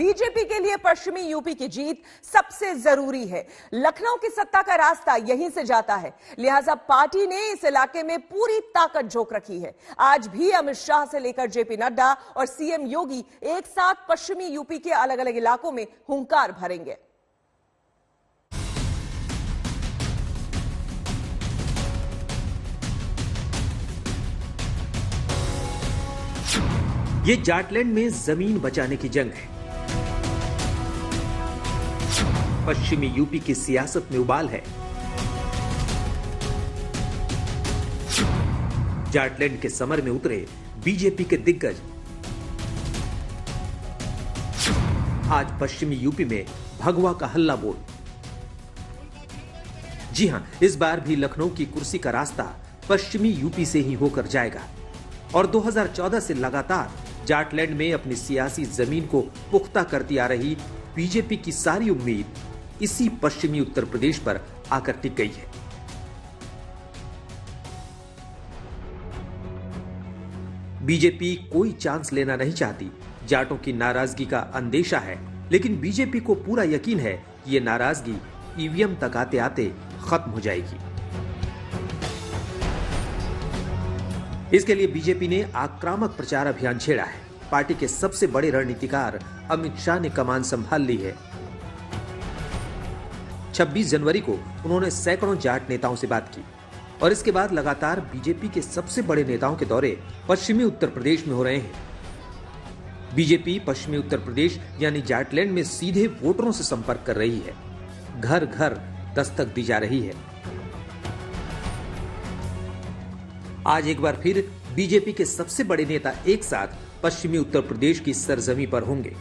BJP के लिए पश्चिमी यूपी की जीत सबसे जरूरी है। लखनऊ की सत्ता का रास्ता यहीं से जाता है, लिहाजा पार्टी ने इस इलाके में पूरी ताकत झोंक रखी है। आज भी अमित शाह से लेकर जेपी नड्डा और सीएम योगी एक साथ पश्चिमी यूपी के अलग अलग इलाकों में हुंकार भरेंगे। ये जाटलैंड में जमीन बचाने की जंग है। पश्चिमी यूपी की सियासत में उबाल है। जाटलैंड के समर में उतरे बीजेपी के दिग्गज आज पश्चिमी यूपी में भगवा का हल्ला बोल। जी हां, इस बार भी लखनऊ की कुर्सी का रास्ता पश्चिमी यूपी से ही होकर जाएगा और 2014 से लगातार जाटलैंड में अपनी सियासी जमीन को पुख्ता करती आ रही बीजेपी की सारी उम्मीद इसी पश्चिमी उत्तर प्रदेश पर आकर टिक गई है। बीजेपी कोई चांस लेना नहीं चाहती। जाटों की नाराजगी का अंदेशा है, लेकिन बीजेपी को पूरा यकीन है कि ये नाराजगी ईवीएम तक आते आते खत्म हो जाएगी। इसके लिए बीजेपी ने आक्रामक प्रचार अभियान छेड़ा है। पार्टी के सबसे बड़े रणनीतिकार अमित शाह ने कमान संभाल ली है। 26 जनवरी को उन्होंने सैकड़ों जाट नेताओं से बात की और इसके बाद लगातार बीजेपी के सबसे बड़े नेताओं के दौरे पश्चिमी उत्तर प्रदेश में हो रहे हैं। बीजेपी पश्चिमी उत्तर प्रदेश यानी जाटलैंड में सीधे वोटरों से संपर्क कर रही है, घर घर दस्तक दी जा रही है। आज एक बार फिर बीजेपी के सबसे बड़े नेता एक साथ पश्चिमी उत्तर प्रदेश की सरजमी पर होंगे।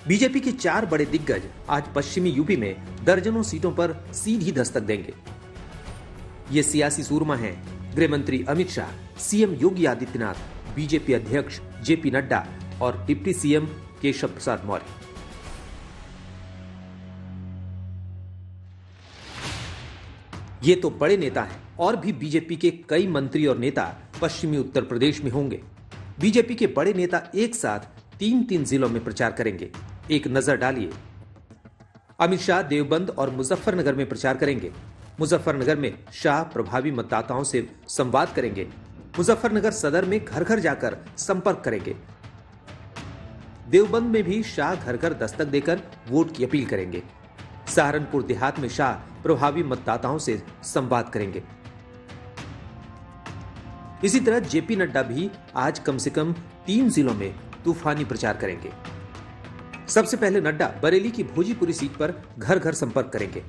बीजेपी के 4 बड़े दिग्गज आज पश्चिमी यूपी में दर्जनों सीटों पर सीधी दस्तक देंगे। ये सियासी सूरमा हैं गृह मंत्री अमित शाह, सीएम योगी आदित्यनाथ, बीजेपी अध्यक्ष जेपी नड्डा और डिप्टी सीएम केशव प्रसाद मौर्य। ये तो बड़े नेता हैं और भी बीजेपी के कई मंत्री और नेता पश्चिमी उत्तर प्रदेश में होंगे। बीजेपी के बड़े नेता एक साथ 3-3 जिलों में प्रचार करेंगे। एक नजर डालिए। अमित शाह देवबंद और मुजफ्फरनगर में प्रचार करेंगे। मुजफ्फरनगर में शाह प्रभावी मतदाताओं से संवाद करेंगे। मुजफ्फरनगर सदर में घर घर जाकर संपर्क करेंगे। देवबंद में भी शाह घर घर दस्तक देकर वोट की अपील करेंगे। सहारनपुर देहात में शाह प्रभावी मतदाताओं से संवाद करेंगे। इसी तरह जेपी नड्डा भी आज कम से कम 3 जिलों में तूफानी प्रचार करेंगे। सबसे पहले नड्डा बरेली की भोजीपुरी सीट पर घर घर संपर्क करेंगे।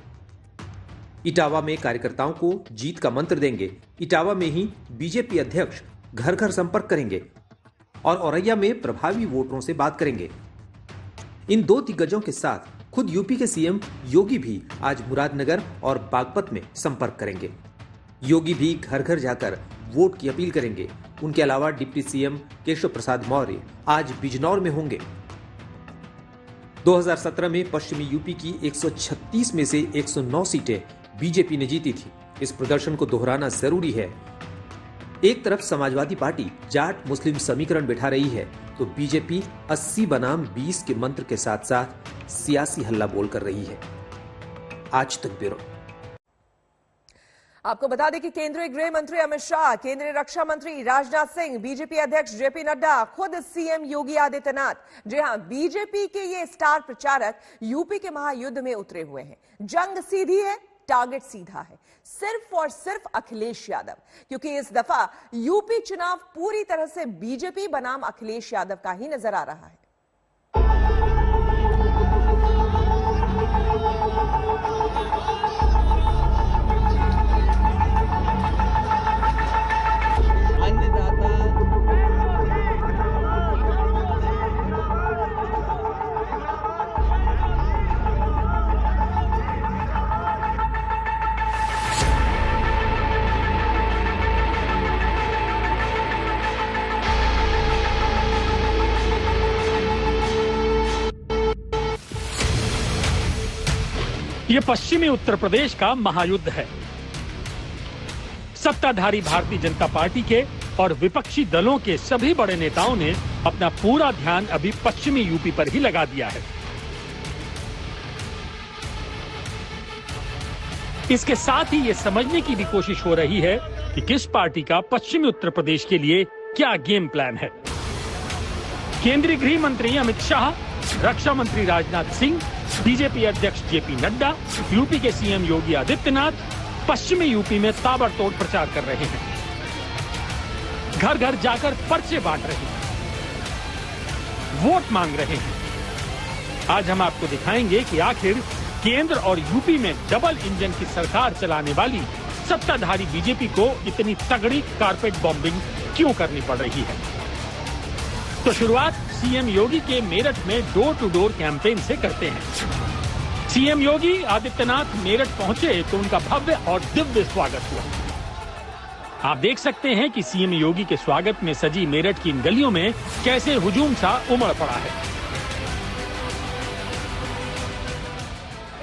इटावा में कार्यकर्ताओं को जीत का मंत्र देंगे। इटावा में ही बीजेपी अध्यक्ष घर घर संपर्क करेंगे और औरैया में प्रभावी वोटरों से बात करेंगे। इन 2 दिग्गजों के साथ खुद यूपी के सीएम योगी भी आज मुरादनगर और बागपत में संपर्क करेंगे। योगी भी घर घर जाकर वोट की अपील करेंगे। उनके अलावा डिप्टी सीएम केशव प्रसाद मौर्य आज बिजनौर में होंगे। 2017 में पश्चिमी यूपी की 136 में से 109 सीटें बीजेपी ने जीती थी। इस प्रदर्शन को दोहराना जरूरी है। एक तरफ समाजवादी पार्टी जाट मुस्लिम समीकरण बिठा रही है, तो बीजेपी 80 बनाम 20 के मंत्र के साथ साथ सियासी हल्ला बोल कर रही है। आज तक ब्यूरो। आपको बता दें कि केंद्रीय गृह मंत्री अमित शाह, केंद्रीय रक्षा मंत्री राजनाथ सिंह, बीजेपी अध्यक्ष जेपी नड्डा, खुद सीएम योगी आदित्यनाथ, जी हां, बीजेपी के ये स्टार प्रचारक यूपी के महायुद्ध में उतरे हुए हैं। जंग सीधी है, टारगेट सीधा है, सिर्फ और सिर्फ अखिलेश यादव, क्योंकि इस दफा यूपी चुनाव पूरी तरह से बीजेपी बनाम अखिलेश यादव का ही नजर आ रहा है। ये पश्चिमी उत्तर प्रदेश का महायुद्ध है। सत्ताधारी भारतीय जनता पार्टी के और विपक्षी दलों के सभी बड़े नेताओं ने अपना पूरा ध्यान अभी पश्चिमी यूपी पर ही लगा दिया है। इसके साथ ही ये समझने की भी कोशिश हो रही है कि किस पार्टी का पश्चिमी उत्तर प्रदेश के लिए क्या गेम प्लान है। केंद्रीय गृह मंत्री अमित शाह, रक्षा मंत्री राजनाथ सिंह, बीजेपी अध्यक्ष जेपी नड्डा, यूपी के सीएम योगी आदित्यनाथ पश्चिमी यूपी में ताबड़तोड़ प्रचार कर रहे हैं। घर घर जाकर पर्चे बांट रहे हैं, वोट मांग रहे हैं। आज हम आपको दिखाएंगे कि आखिर केंद्र और यूपी में डबल इंजन की सरकार चलाने वाली सत्ताधारी बीजेपी को इतनी तगड़ी कारपेट बॉम्बिंग क्यों करनी पड़ रही है। तो शुरुआत सीएम योगी के मेरठ में डोर टू डोर कैंपेन से करते हैं। सीएम योगी आदित्यनाथ मेरठ पहुंचे तो उनका भव्य और दिव्य स्वागत हुआ। आप देख सकते हैं कि सीएम योगी के स्वागत में सजी मेरठ की इन गलियों में कैसे हुजूम सा उमड़ पड़ा है।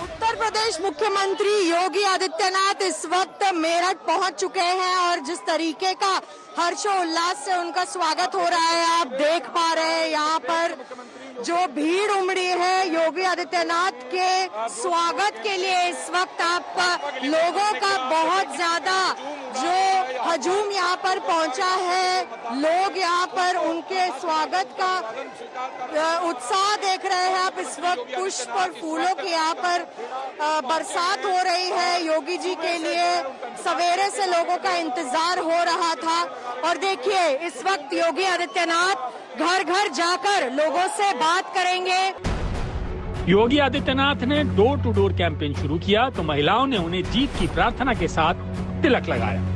उत्तर प्रदेश मुख्यमंत्री योगी आदित्यनाथ इस वक्त मेरठ पहुंच चुके हैं और जिस तरीके का हर्षोल्लास से उनका स्वागत हो रहा है, आप देख पा रहे हैं यहाँ पर जो भीड़ उमड़ी है योगी आदित्यनाथ के स्वागत के लिए। इस वक्त आप लोगों का बहुत ज्यादा जो हजूम यहाँ पर पहुंचा है, लोग यहाँ पर उनके स्वागत का उत्साह देख रहे हैं आप। इस वक्त पुष्प और फूलों की यहाँ पर बरसात हो रही है। योगी जी के लिए सवेरे से लोगों का इंतजार हो रहा था और देखिए इस वक्त योगी आदित्यनाथ घर घर जाकर लोगों से बात करेंगे। योगी आदित्यनाथ ने डोर टू डोर कैंपेन शुरू किया तो महिलाओं ने उन्हें जीत की प्रार्थना के साथ तिलक लगाया।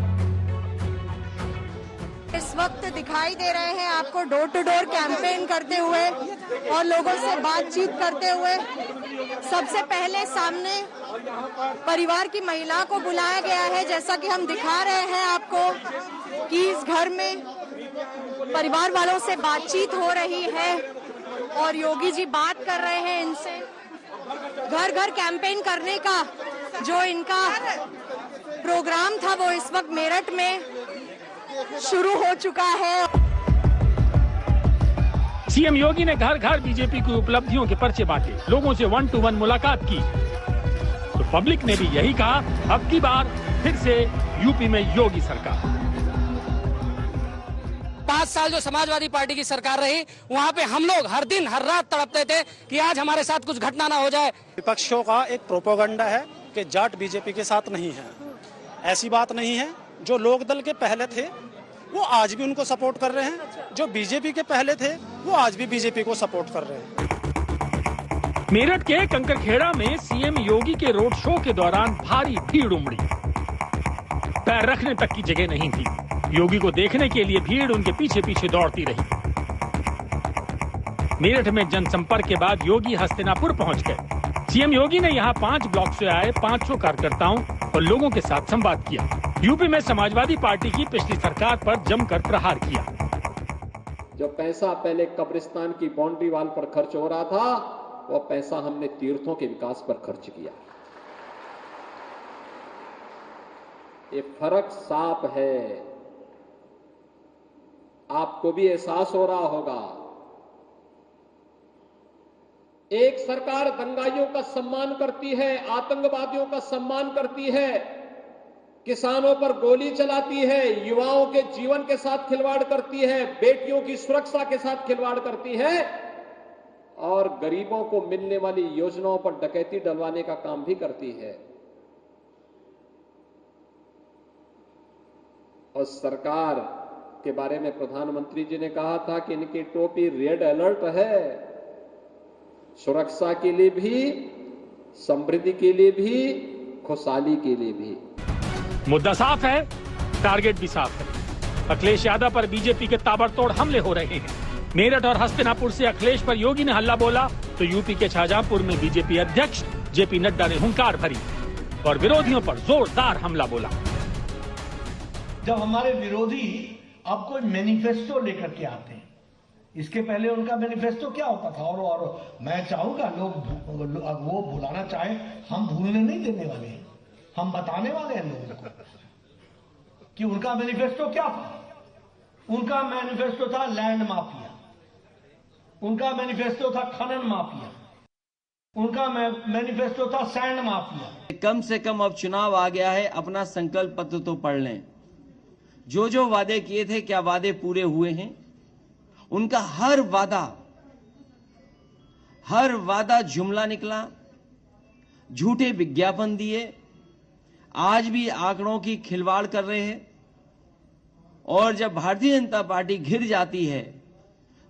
इस वक्त दिखाई दे रहे हैं आपको डोर टू डोर कैंपेन करते हुए और लोगों से बातचीत करते हुए। सबसे पहले सामने परिवार की महिला को बुलाया गया है, जैसा कि हम दिखा रहे हैं आपको कि इस घर में परिवार वालों से बातचीत हो रही है और योगी जी बात कर रहे हैं इनसे। घर घर कैंपेन करने का जो इनका प्रोग्राम था वो इस वक्त मेरठ में शुरू हो चुका है। सीएम योगी ने घर घर बीजेपी की उपलब्धियों के पर्चे बांटे, लोगों से 1-to-1 मुलाकात की तो पब्लिक ने भी यही कहा, अब की बार फिर से यूपी में योगी सरकार। 5 साल जो समाजवादी पार्टी की सरकार रही वहाँ पे हम लोग हर दिन हर रात तड़पते थे कि आज हमारे साथ कुछ घटना ना हो जाए। विपक्षों का एक प्रोपेगेंडा है कि जाट बीजेपी के साथ नहीं है। ऐसी बात नहीं है। जो लोक दल के पहले थे वो आज भी उनको सपोर्ट कर रहे हैं, जो बीजेपी के पहले थे वो आज भी बीजेपी को सपोर्ट कर रहे हैं। मेरठ के कंकरखेड़ा में सीएम योगी के रोड शो के दौरान भारी भीड़ उमड़ी, पैर रखने तक की जगह नहीं थी। योगी को देखने के लिए भीड़ उनके पीछे पीछे दौड़ती रही। मेरठ में जनसंपर्क के बाद योगी हस्तिनापुर पहुंच गए। सीएम योगी ने यहां 5 ब्लॉक से आए 500 कार्यकर्ताओं और लोगों के साथ संवाद किया। यूपी में समाजवादी पार्टी की पिछली सरकार पर जमकर प्रहार किया। जो पैसा पहले कब्रिस्तान की बाउंड्री वाल पर खर्च हो रहा था, वो पैसा हमने तीर्थों के विकास पर खर्च किया। ये फर्क साफ है, आपको भी एहसास हो रहा होगा। एक सरकार दंगाइयों का सम्मान करती है, आतंकवादियों का सम्मान करती है, किसानों पर गोली चलाती है, युवाओं के जीवन के साथ खिलवाड़ करती है, बेटियों की सुरक्षा के साथ खिलवाड़ करती है और गरीबों को मिलने वाली योजनाओं पर डकैती डलवाने का काम भी करती है। और सरकार के बारे में प्रधानमंत्री जी ने कहा था कि इनकी टोपी रेड अलर्ट है, सुरक्षा के लिए भी, समृद्धि के लिए भी, खुशहाली के लिए भी। मुद्दा साफ है, टारगेट भी साफ है। अखिलेश यादव पर बीजेपी के ताबड़तोड़ हमले हो रहे हैं। मेरठ और हस्तिनापुर से अखिलेश पर योगी ने हल्ला बोला तो यूपी के शाहजहांपुर में बीजेपी अध्यक्ष जेपी नड्डा ने हुंकार भरी और विरोधियों पर जोरदार हमला बोला। जब हमारे विरोधी अब कोई मैनिफेस्टो लेकर के आते हैं, इसके पहले उनका मैनिफेस्टो क्या होता था, और मैं चाहूंगा लोग वो भुलाना चाहे, हम भूलने नहीं देने वाले हैं, हम बताने वाले हैं लोगों को कि उनका मैनिफेस्टो क्या था। उनका मैनिफेस्टो था लैंड माफिया, उनका मैनिफेस्टो था खनन माफिया, उनका मैनिफेस्टो था सैंड माफिया। कम से कम अब चुनाव आ गया है, अपना संकल्प पत्र तो पढ़ लें। जो जो वादे किए थे, क्या वादे पूरे हुए हैं? उनका हर वादा जुमला निकला, झूठे विज्ञापन दिए, आज भी आंकड़ों की खिलवाड़ कर रहे हैं। और जब भारतीय जनता पार्टी घिर जाती है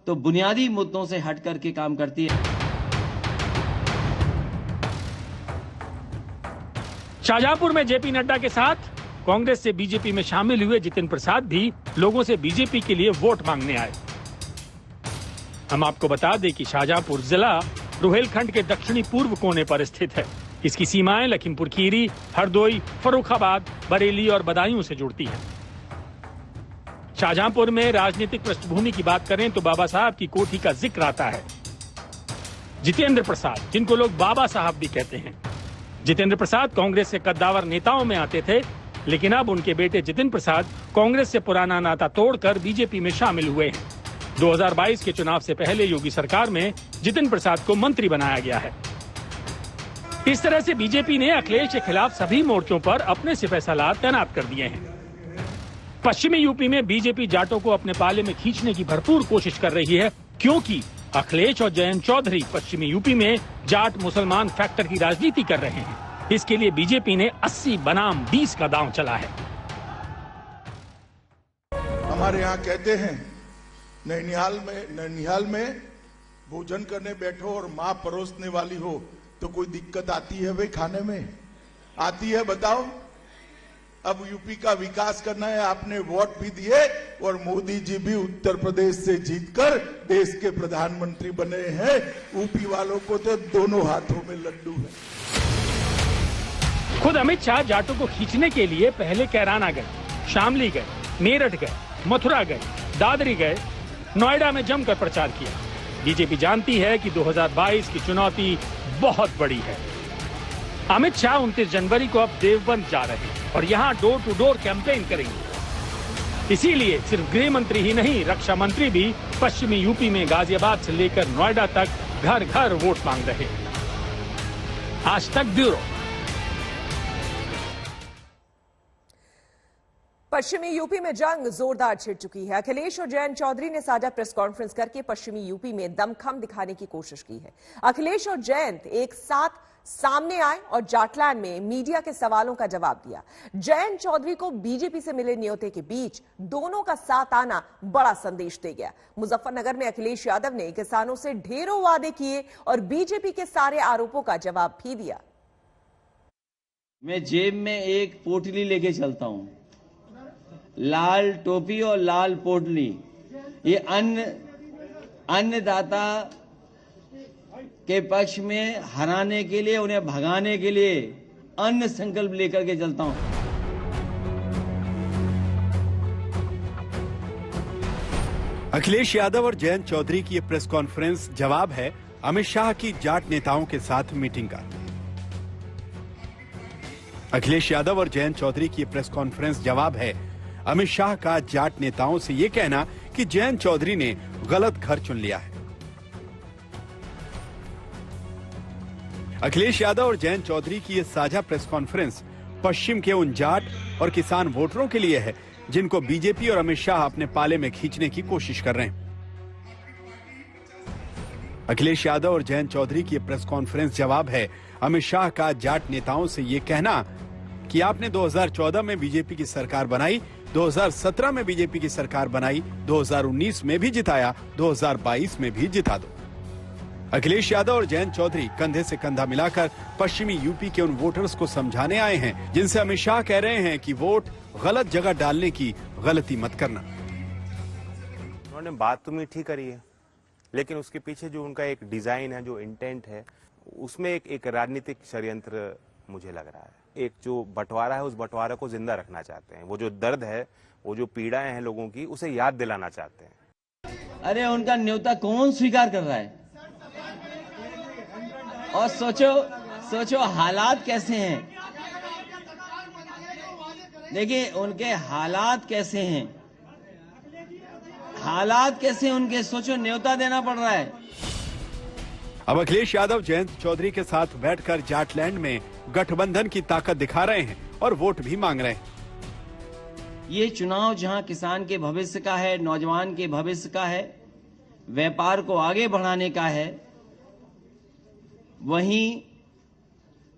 तो बुनियादी मुद्दों से हट करके काम करती है। शाहजहांपुर में जेपी नड्डा के साथ कांग्रेस से बीजेपी में शामिल हुए जितिन प्रसाद भी लोगों से बीजेपी के लिए वोट मांगने आए। हम आपको बता दें कि शाहजहांपुर जिला रुहेलखंड के दक्षिणी पूर्व कोने पर स्थित है। इसकी सीमाएं लखीमपुर खीरी, हरदोई, फर्रुखाबाद, बरेली और बदायूं से जुड़ती हैं। शाहजहांपुर में राजनीतिक पृष्ठभूमि की बात करें तो बाबा साहब की कोठी का जिक्र आता है। जितेंद्र प्रसाद, जिनको लोग बाबा साहब भी कहते हैं, जितेंद्र प्रसाद कांग्रेस से कद्दावर नेताओं में आते थे, लेकिन अब उनके बेटे जितिन प्रसाद कांग्रेस से पुराना नाता तोड़कर बीजेपी में शामिल हुए हैं। 2022 के चुनाव से पहले योगी सरकार में जितिन प्रसाद को मंत्री बनाया गया है। इस तरह से बीजेपी ने अखिलेश के खिलाफ सभी मोर्चों पर अपने सिपहसालार तैनात कर दिए हैं। पश्चिमी यूपी में बीजेपी जाटों को अपने पाले में खींचने की भरपूर कोशिश कर रही है, क्योंकि अखिलेश और जयंत चौधरी पश्चिमी यूपी में जाट मुसलमान फैक्टर की राजनीति कर रहे हैं। इसके लिए बीजेपी ने 80 बनाम 20 का दांव चला है। हमारे यहाँ कहते हैं नैनिहाल में भोजन करने बैठो और माँ परोसने वाली हो तो कोई दिक्कत आती है भाई? खाने में आती है? बताओ। अब यूपी का विकास करना है, आपने वोट भी दिए और मोदी जी भी उत्तर प्रदेश से जीतकर देश के प्रधानमंत्री बने हैं। यूपी वालों को तो दोनों हाथों में लड्डू है। खुद अमित शाह जाटों को खींचने के लिए पहले कैराना गए, शामली गए, मेरठ गए, मथुरा गए, दादरी गए, नोएडा में जमकर प्रचार किया। बीजेपी जानती है कि 2022 की चुनौती बहुत बड़ी है। अमित शाह 29 जनवरी को अब देवबंद जा रहे हैं और यहां डोर टू डोर कैंपेन करेंगे। इसीलिए सिर्फ गृह मंत्री ही नहीं, रक्षा मंत्री भी पश्चिमी यूपी में गाजियाबाद से लेकर नोएडा तक घर घर वोट मांग रहे हैं। आज तक ब्यूरो। पश्चिमी यूपी में जंग जोरदार छिड़ चुकी है। अखिलेश और जयंत चौधरी ने साझा प्रेस कॉन्फ्रेंस करके पश्चिमी यूपी में दमखम दिखाने की कोशिश की है। अखिलेश और जयंत एक साथ सामने आए और जाटलैंड में मीडिया के सवालों का जवाब दिया। जयंत चौधरी को बीजेपी से मिले न्योते के बीच दोनों का साथ आना बड़ा संदेश दे गया। मुजफ्फरनगर में अखिलेश यादव ने किसानों से ढेरों वादे किए और बीजेपी के सारे आरोपों का जवाब भी दिया। मैं जेब में एक पोटली लेके चलता हूं, लाल टोपी और लाल पोटली। ये अन्नदाता के पक्ष में हराने के लिए, उन्हें भगाने के लिए अन्न संकल्प लेकर के चलता हूं। अखिलेश यादव और जयंत चौधरी की ये प्रेस कॉन्फ्रेंस जवाब है अमित शाह की जाट नेताओं के साथ मीटिंग का। अखिलेश यादव और जयंत चौधरी की ये प्रेस कॉन्फ्रेंस जवाब है अमित शाह का जाट नेताओं से ये कहना कि जयंत चौधरी ने गलत घर चुन लिया है। अखिलेश यादव और जयंत चौधरी की ये साझा प्रेस कॉन्फ्रेंस पश्चिम के उन जाट और किसान वोटरों के लिए है जिनको बीजेपी और अमित शाह अपने पाले में खींचने की कोशिश कर रहे हैं। अखिलेश यादव और जयंत चौधरी की ये प्रेस कॉन्फ्रेंस जवाब है अमित शाह का जाट नेताओं से ये कहना कि आपने 2014 में बीजेपी की सरकार बनाई, 2017 में बीजेपी की सरकार बनाई, 2019 में भी जिताया, 2022 में भी जिता दो। अखिलेश यादव और जयंत चौधरी कंधे से कंधा मिलाकर पश्चिमी यूपी के उन वोटर्स को समझाने आए हैं जिनसे अमित शाह कह रहे हैं कि वोट गलत जगह डालने की गलती मत करना। उन्होंने बात तो मीठी करी है, लेकिन उसके पीछे जो उनका एक डिजाइन है, जो इंटेंट है, उसमें एक राजनीतिक षड्यंत्र मुझे लग रहा है। एक जो बंटवारा है, उस बंटवारा को जिंदा रखना चाहते हैं। वो जो दर्द है, वो जो पीड़ाएं हैं लोगों की, उसे याद दिलाना चाहते हैं। अरे उनका न्योता कौन स्वीकार कर रहा है? और सोचो हालात कैसे हैं। देखिए उनके हालात कैसे हैं। हालात कैसे उनके, सोचो, न्योता देना पड़ रहा है। अब अखिलेश यादव जयंत चौधरी के साथ बैठकर जाटलैंड में गठबंधन की ताकत दिखा रहे हैं और वोट भी मांग रहे हैं। ये चुनाव जहां किसान के भविष्य का है, नौजवान के भविष्य का है, व्यापार को आगे बढ़ाने का है, वहीं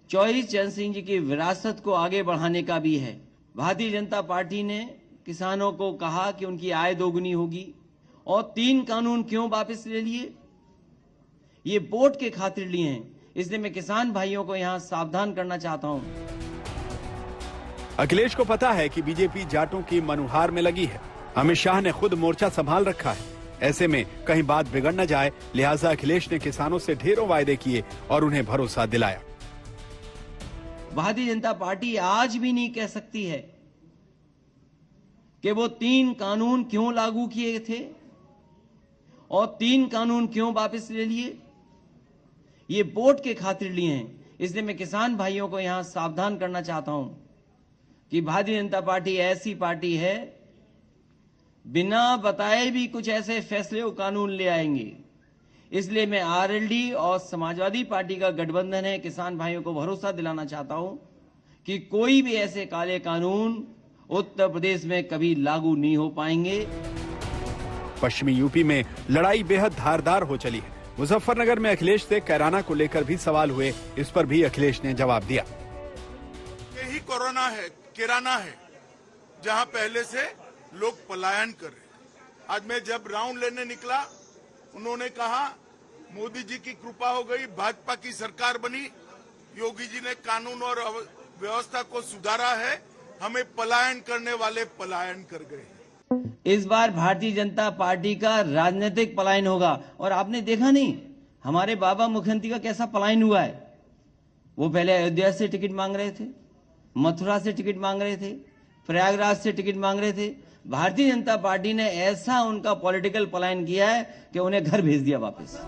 चौधरी चरण सिंह जी की विरासत को आगे बढ़ाने का भी है। भारतीय जनता पार्टी ने किसानों को कहा कि उनकी आय दोगुनी होगी और 3 कानून क्यों वापस ले लिए? ये वोट के खातिर लिए हैं, इसलिए मैं किसान भाइयों को यहां सावधान करना चाहता हूं। अखिलेश को पता है कि बीजेपी जाटों की मनुहार में लगी है। अमित शाह ने खुद मोर्चा संभाल रखा है। ऐसे में कहीं बात बिगड़ न जाए, लिहाजा अखिलेश ने किसानों से ढेरों वायदे किए और उन्हें भरोसा दिलाया। भारतीय जनता पार्टी आज भी नहीं कह सकती है कि वो 3 कानून क्यों लागू किए थे और 3 कानून क्यों वापस ले लिए। ये वोट के खातिर लिए हैं, इसलिए मैं किसान भाइयों को यहां सावधान करना चाहता हूं कि भारतीय जनता पार्टी ऐसी पार्टी है, बिना बताए भी कुछ ऐसे फैसले और कानून ले आएंगे। इसलिए मैं आरएलडी और समाजवादी पार्टी का गठबंधन है, किसान भाइयों को भरोसा दिलाना चाहता हूं कि कोई भी ऐसे काले कानून उत्तर प्रदेश में कभी लागू नहीं हो पाएंगे। पश्चिमी यूपी में लड़ाई बेहद धारदार हो चली है। मुजफ्फरनगर में अखिलेश से कैराना को लेकर भी सवाल हुए, इस पर भी अखिलेश ने जवाब दिया। यही कोरोना है, किराना है, जहां पहले से लोग पलायन कर रहे हैं। आज मैं जब राउंड लेने निकला, उन्होंने कहा मोदी जी की कृपा हो गई, भाजपा की सरकार बनी, योगी जी ने कानून और व्यवस्था को सुधारा है, हमें पलायन करने वाले पलायन कर गए। इस बार भारतीय जनता पार्टी का राजनीतिक पलायन होगा। और आपने देखा नहीं हमारे बाबा मुख्यमंत्री का कैसा पलायन हुआ है। वो पहले अयोध्या से टिकट मांग रहे थे, मथुरा से टिकट मांग रहे थे, प्रयागराज से टिकट मांग रहे थे। भारतीय जनता पार्टी ने ऐसा उनका पॉलिटिकल पलायन किया है कि उन्हें घर भेज दिया वापस।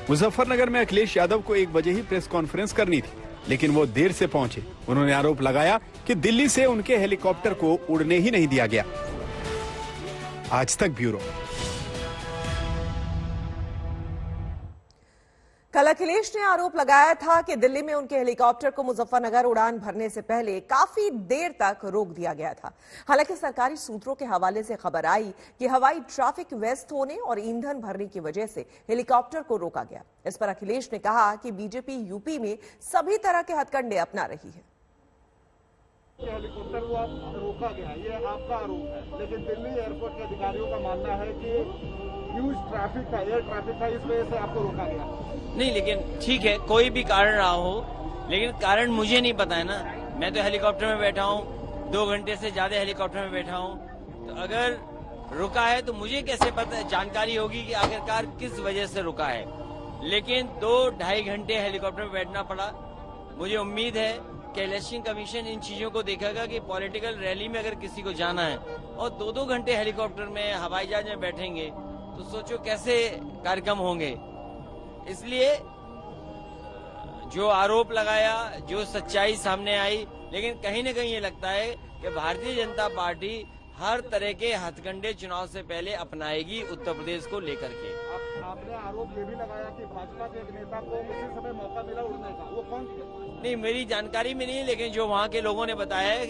मुजफ्फरनगर में अखिलेश यादव को 1 बजे ही प्रेस कॉन्फ्रेंस करनी थी, लेकिन वो देर से पहुंचे। उन्होंने आरोप लगाया कि दिल्ली से उनके हेलीकॉप्टर को उड़ने ही नहीं दिया गया। आज तक ब्यूरो। कल अखिलेश ने आरोप लगाया था कि दिल्ली में उनके हेलीकॉप्टर को मुजफ्फरनगर उड़ान भरने से पहले काफी देर तक रोक दिया गया था। हालांकि सरकारी सूत्रों के हवाले से खबर आई कि हवाई ट्रैफिक व्यस्त होने और ईंधन भरने की वजह से हेलीकॉप्टर को रोका गया। इस पर अखिलेश ने कहा कि बीजेपी यूपी में सभी तरह के हथकंडे अपना रही है। हेलीकॉप्टर को रोका गया, ये आपका आरोप है, लेकिन दिल्ली एयरपोर्ट के अधिकारियों का मानना है कि ह्यूज ट्रैफिक था, एयर ट्रैफिक था, इस वजह से आपको रोका गया। नहीं, लेकिन ठीक है, कोई भी कारण रहा हो, लेकिन कारण मुझे नहीं पता है ना। मैं तो हेलीकॉप्टर में बैठा हूँ, 2 घंटे से ज्यादा हेलीकॉप्टर में बैठा हूँ, तो अगर रुका है तो मुझे कैसे पता, जानकारी होगी कि आखिरकार किस वजह से रुका है। लेकिन 2-2.5 घंटे हेलीकॉप्टर में बैठना पड़ा। मुझे उम्मीद है कि इलेक्शन कमीशन इन चीजों को देखेगा कि पॉलिटिकल रैली में अगर किसी को जाना है और 2-2 घंटे हेलीकॉप्टर में, हवाई जहाज में बैठेंगे तो सोचो कैसे कार्यक्रम होंगे। इसलिए जो आरोप लगाया, जो सच्चाई सामने आई, लेकिन कहीं न कहीं ये लगता है कि भारतीय जनता पार्टी हर तरह के हथकंडे चुनाव से पहले अपनाएगी उत्तर प्रदेश को लेकर के। आपने आरोप ये भी लगाया कि भाजपा के एक नेता को उसी समय मौका मिला उड़ने का, वो कौन थे? नहीं, मेरी जानकारी में नहीं है, लेकिन जो वहाँ के लोगों ने बताया है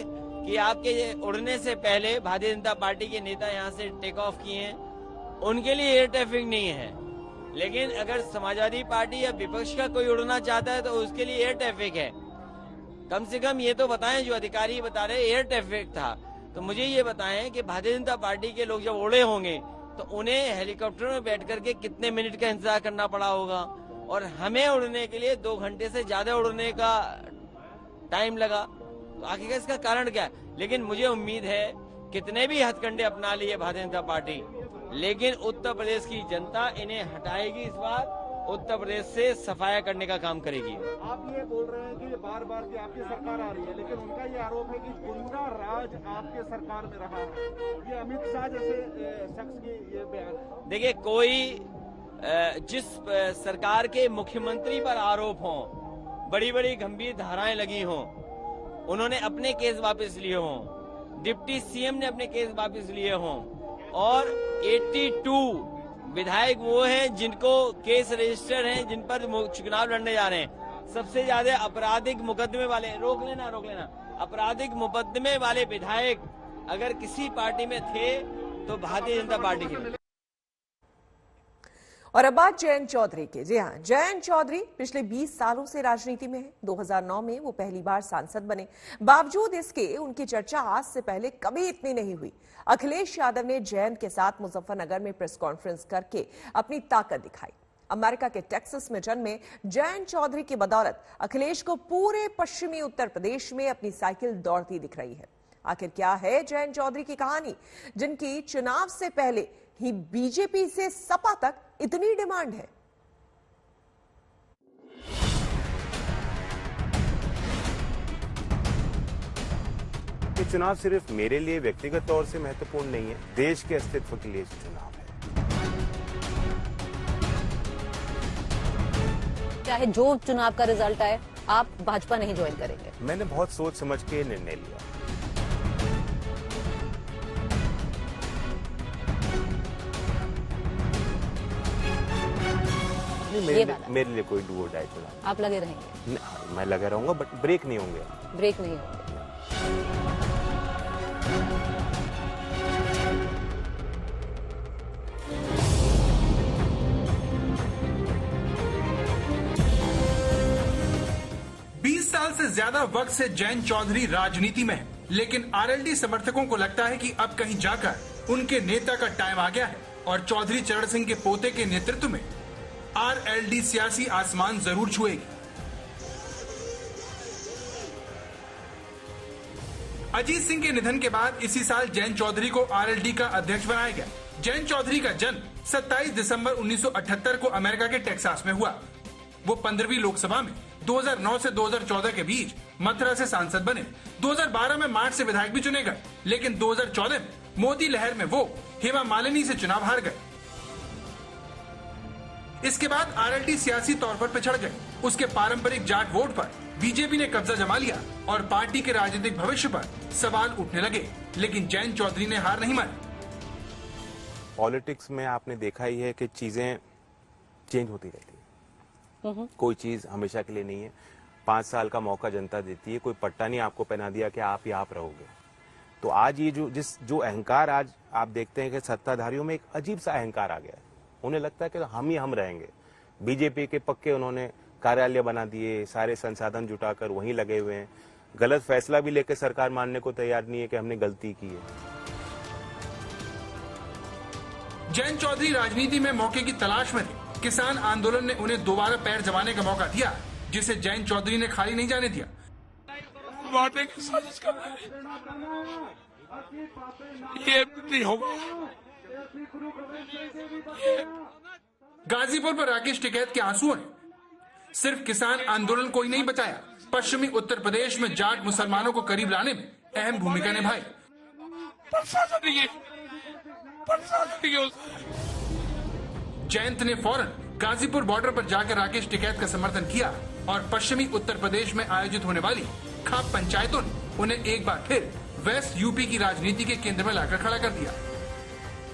कि आपके उड़ने से पहले भारतीय जनता पार्टी के नेता यहाँ से टेक ऑफ किए हैं, उनके लिए एयर ट्रैफिक नहीं है। लेकिन अगर समाजवादी पार्टी या विपक्ष का कोई उड़ना चाहता है तो उसके लिए एयर ट्रैफिक है। कम से कम ये तो बताएं, जो अधिकारी बता रहे एयर ट्रैफिक था, तो मुझे ये बताएं कि भारतीय जनता पार्टी के लोग जब उड़े होंगे तो उन्हें हेलीकॉप्टर में बैठ करके कितने मिनट का इंतजार करना पड़ा होगा, और हमें उड़ने के लिए 2 घंटे से ज्यादा उड़ने का टाइम लगा। तो आखिर इसका कारण क्या है? लेकिन मुझे उम्मीद है कितने भी हथकंडे अपना लिए भारतीय जनता पार्टी, लेकिन उत्तर प्रदेश की जनता इन्हें हटाएगी। इस बार उत्तर प्रदेश से सफाया करने का काम करेगी। आप ये बोल रहे हैं कि बार बार की आपकी सरकार आ रही है, लेकिन उनका ये आरोप है कि गुंडा राज आपके सरकार में रहा है। ये अमित शाह जैसे शख्स की ये बयान। देखिए, कोई जिस सरकार के मुख्यमंत्री पर आरोप हो, बड़ी बड़ी गंभीर धाराएं लगी हों, उन्होंने अपने केस वापस लिए हों, डिप्टी सीएम ने अपने केस वापस लिए हों, और 82 विधायक वो हैं जिनको केस रजिस्टर हैं, जिन पर चुनाव लड़ने जा रहे हैं। सबसे ज्यादा आपराधिक मुकदमे वाले, रोक लेना, आपराधिक मुकदमे वाले विधायक अगर किसी पार्टी में थे तो भारतीय जनता पार्टी के। और अब बात जयंत चौधरी के। जी हां, जयंत चौधरी पिछले 20 सालों से राजनीति में है। 2009 में वो पहली बार सांसद बने। बावजूद इसके उनकी चर्चा आज से पहले कभी इतनी नहीं हुई। अखिलेश यादव ने जयंत के साथ मुजफ्फरनगर में प्रेस कॉन्फ्रेंस करके अपनी ताकत दिखाई। अमेरिका के टेक्सास में जन्मे जयंत चौधरी की बदौलत अखिलेश को पूरे पश्चिमी उत्तर प्रदेश में अपनी साइकिल दौड़ती दिख रही है। आखिर क्या है जयंत चौधरी की कहानी, जिनकी चुनाव से पहले ही बीजेपी से सपा तक इतनी डिमांड है? ये चुनाव सिर्फ मेरे लिए व्यक्तिगत तौर से महत्वपूर्ण नहीं है, देश के अस्तित्व के लिए चुनाव है। चाहे जो चुनाव का रिजल्ट आए, आप भाजपा नहीं ज्वाइन करेंगे? मैंने बहुत सोच समझ के निर्णय लिया। मेरे लिए कोई डू और डाई चुनाव। आप लगे रहेंगे? मैं लगा रहूंगा, बट ब्रेक नहीं होंगे। ब्रेक नहीं होंगे। 20 साल से ज्यादा वक्त से जयंत चौधरी राजनीति में है, लेकिन आरएलडी समर्थकों को लगता है कि अब कहीं जाकर उनके नेता का टाइम आ गया है और चौधरी चरण सिंह के पोते के नेतृत्व में आरएलडी सियासी आसमान जरूर छुएगी। अजीत सिंह के निधन के बाद इसी साल जयंत चौधरी को आरएलडी का अध्यक्ष बनाया गया। जयंत चौधरी का जन्म 27 दिसंबर 1978 को अमेरिका के टेक्सास में हुआ। वो 15वीं लोकसभा में 2009 से 2014 के बीच मथुरा से सांसद बने। 2012 में मार्च से विधायक भी चुने गए, लेकिन 2014 में मोदी लहर में वो हेमा मालिनी से चुनाव हार गए। इसके बाद आरएलडी सियासी तौर पर पिछड़ गए। उसके पारंपरिक जाट वोट पर बीजेपी ने कब्जा जमा लिया और पार्टी के राजनीतिक भविष्य पर सवाल उठने लगे, लेकिन जयंत चौधरी ने हार नहीं मानी। पॉलिटिक्स में आपने देखा ही है कि चीजें चेंज होती रहती है। कोई चीज हमेशा के लिए नहीं है। 5 साल का मौका जनता देती है। कोई पट्टा नहीं आपको पहना दिया कि आप ही आप रहोगे। तो आज ये जो अहंकार आज आप देखते हैं कि सत्ताधारियों में एक अजीब सा अहंकार आ गया है। उन्हें लगता है कि हम ही हम रहेंगे। बीजेपी के पक्के उन्होंने कार्यालय बना दिए, सारे संसाधन जुटाकर वहीं लगे हुए हैं। गलत फैसला भी लेकर सरकार मानने को तैयार नहीं है कि हमने गलती की है। जयंत चौधरी राजनीति में मौके की तलाश में थे। किसान आंदोलन ने उन्हें दोबारा पैर जमाने का मौका दिया, जिसे जयंत चौधरी ने खाली नहीं जाने दिया। की साजिश कर रहे हैं, ये नहीं होगा। गाजीपुर पर राकेश टिकैत के आंसुओं ने सिर्फ किसान आंदोलन को ही नहीं बचाया, पश्चिमी उत्तर प्रदेश में जाट मुसलमानों को करीब लाने में अहम भूमिका निभाई। जयंत ने फौरन गाजीपुर बॉर्डर पर जाकर राकेश टिकैत का समर्थन किया और पश्चिमी उत्तर प्रदेश में आयोजित होने वाली खाप पंचायतों ने उन्हें एक बार फिर वेस्ट यूपी की राजनीति के केंद्र में लाकर खड़ा कर दिया।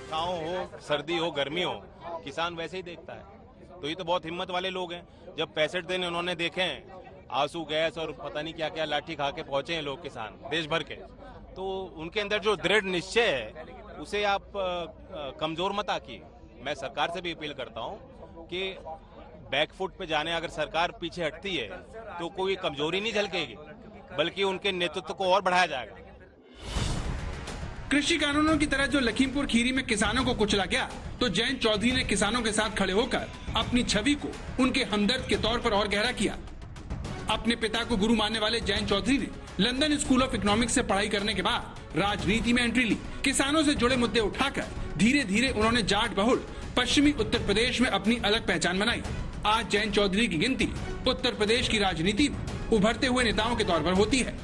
छाँव हो, सर्दी हो, गर्मी हो, किसान वैसे ही देखता है। तो ये तो बहुत हिम्मत वाले लोग हैं। जब 65 दिन उन्होंने देखे हैं, आंसू गैस और पता नहीं क्या क्या लाठी खा के पहुंचे हैं लोग, किसान देश भर के, तो उनके अंदर जो दृढ़ निश्चय है उसे आप कमजोर मत आकिए। मैं सरकार से भी अपील करता हूं कि बैकफुट पे जाने अगर सरकार पीछे हटती है तो कोई कमजोरी नहीं झलकेगी, बल्कि उनके नेतृत्व को और बढ़ाया जाएगा। कृषि कानूनों की तरह जो लखीमपुर खीरी में किसानों को कुचला गया, तो जयंत चौधरी ने किसानों के साथ खड़े होकर अपनी छवि को उनके हमदर्द के तौर पर और गहरा किया। अपने पिता को गुरु मानने वाले जयंत चौधरी ने लंदन स्कूल ऑफ इकोनॉमिक्स से पढ़ाई करने के बाद राजनीति में एंट्री ली। किसानों से जुड़े मुद्दे उठाकर धीरे धीरे उन्होंने जाट बहुल पश्चिमी उत्तर प्रदेश में अपनी अलग पहचान बनाई। आज जयंत चौधरी की गिनती उत्तर प्रदेश की राजनीति में उभरते हुए नेताओं के तौर पर होती है,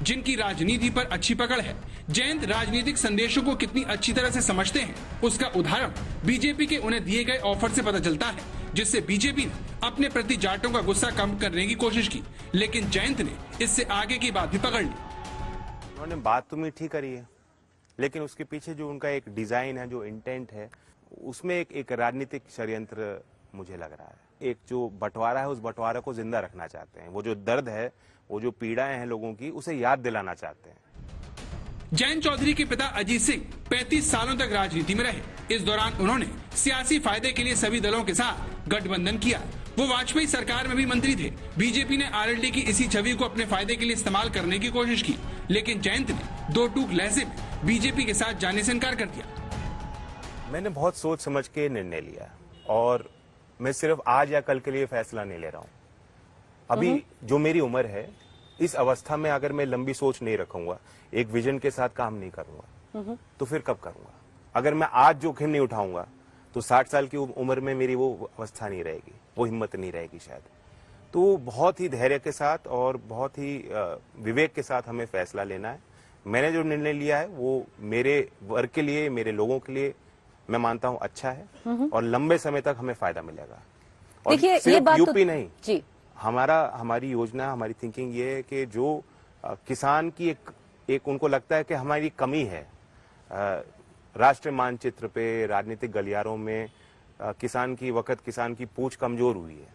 जिनकी राजनीति पर अच्छी पकड़ है। जयंत राजनीतिक संदेशों को कितनी अच्छी तरह से समझते हैं, उसका उदाहरण बीजेपी के उन्हें दिए गए ऑफर से पता चलता है, जिससे बीजेपी ने अपने प्रति जाटों का गुस्सा कम करने की कोशिश की, लेकिन जयंत ने इससे आगे की बात भी पकड़ ली। उन्होंने बात तो मीठी करी है, लेकिन उसके पीछे जो उनका एक डिजाइन है, जो इंटेंट है, उसमें एक राजनीतिक षड्यंत्र मुझे लग रहा है। एक जो बंटवारा है, उस बंटवारे को जिंदा रखना चाहते हैं। वो जो दर्द है, वो जो पीड़ाएं हैं लोगों की, उसे याद दिलाना चाहते हैं। जयंत चौधरी के पिता अजीत सिंह 35 सालों तक राजनीति में रहे। इस दौरान उन्होंने सियासी फायदे के लिए सभी दलों के साथ गठबंधन किया। वो वाजपेयी सरकार में भी मंत्री थे। बीजेपी ने आरएलडी की इसी छवि को अपने फायदे के लिए इस्तेमाल करने की कोशिश की, लेकिन जयंत ने दो टूक लहजे में बीजेपी के साथ जाने से इनकार कर दिया। मैंने बहुत सोच समझ के निर्णय लिया और मैं सिर्फ आज या कल के लिए फैसला नहीं ले रहा हूँ। अभी जो मेरी उम्र है, इस अवस्था में अगर मैं लंबी सोच नहीं रखूंगा, एक विजन के साथ काम नहीं करूंगा, तो फिर कब करूंगा? अगर मैं आज जोखिम नहीं उठाऊंगा तो 60 साल की उम्र में मेरी वो अवस्था नहीं रहेगी, वो हिम्मत नहीं रहेगी शायद। तो बहुत ही धैर्य के साथ और बहुत ही विवेक के साथ हमें फैसला लेना है। मैंने जो निर्णय लिया है वो मेरे वर्ग के लिए, मेरे लोगों के लिए मैं मानता हूँ अच्छा है और लंबे समय तक हमें फायदा मिलेगा। और देखिए, सिर्फ ये बात यूपी तो नहीं जी, हमारी योजना, हमारी थिंकिंग ये है कि जो किसान की एक उनको लगता है कि हमारी कमी है राष्ट्रीय मानचित्र पे, राजनीतिक गलियारों में किसान की पूंछ कमजोर हुई है।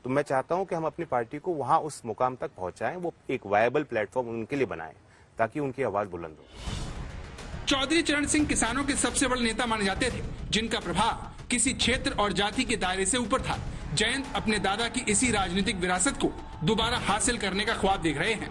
तो मैं चाहता हूं कि हम अपनी पार्टी को वहां उस मुकाम तक पहुंचाएं, वो एक वायबल प्लेटफॉर्म उनके लिए बनाएं ताकि उनकी आवाज बुलंद हो। चौधरी चरण सिंह किसानों के सबसे बड़े नेता माने जाते थे, जिनका प्रभाव किसी क्षेत्र और जाति के दायरे से ऊपर था। जयंत अपने दादा की इसी राजनीतिक विरासत को दोबारा हासिल करने का ख्वाब देख रहे हैं।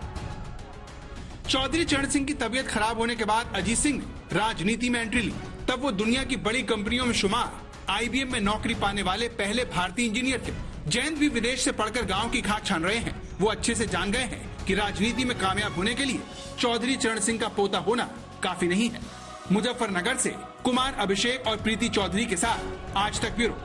चौधरी चरण सिंह की तबीयत खराब होने के बाद अजीत सिंह ने राजनीति में एंट्री ली। तब वो दुनिया की बड़ी कंपनियों में शुमार IBM में नौकरी पाने वाले पहले भारतीय इंजीनियर थे। जयंत भी विदेश से पढ़कर गांव की खाक छान रहे हैं। वो अच्छे से जान गए हैं कि राजनीति में कामयाब होने के लिए चौधरी चरण सिंह का पोता होना काफी नहीं है। मुजफ्फरनगर से कुमार अभिषेक और प्रीति चौधरी के साथ आज तक ब्यूरो।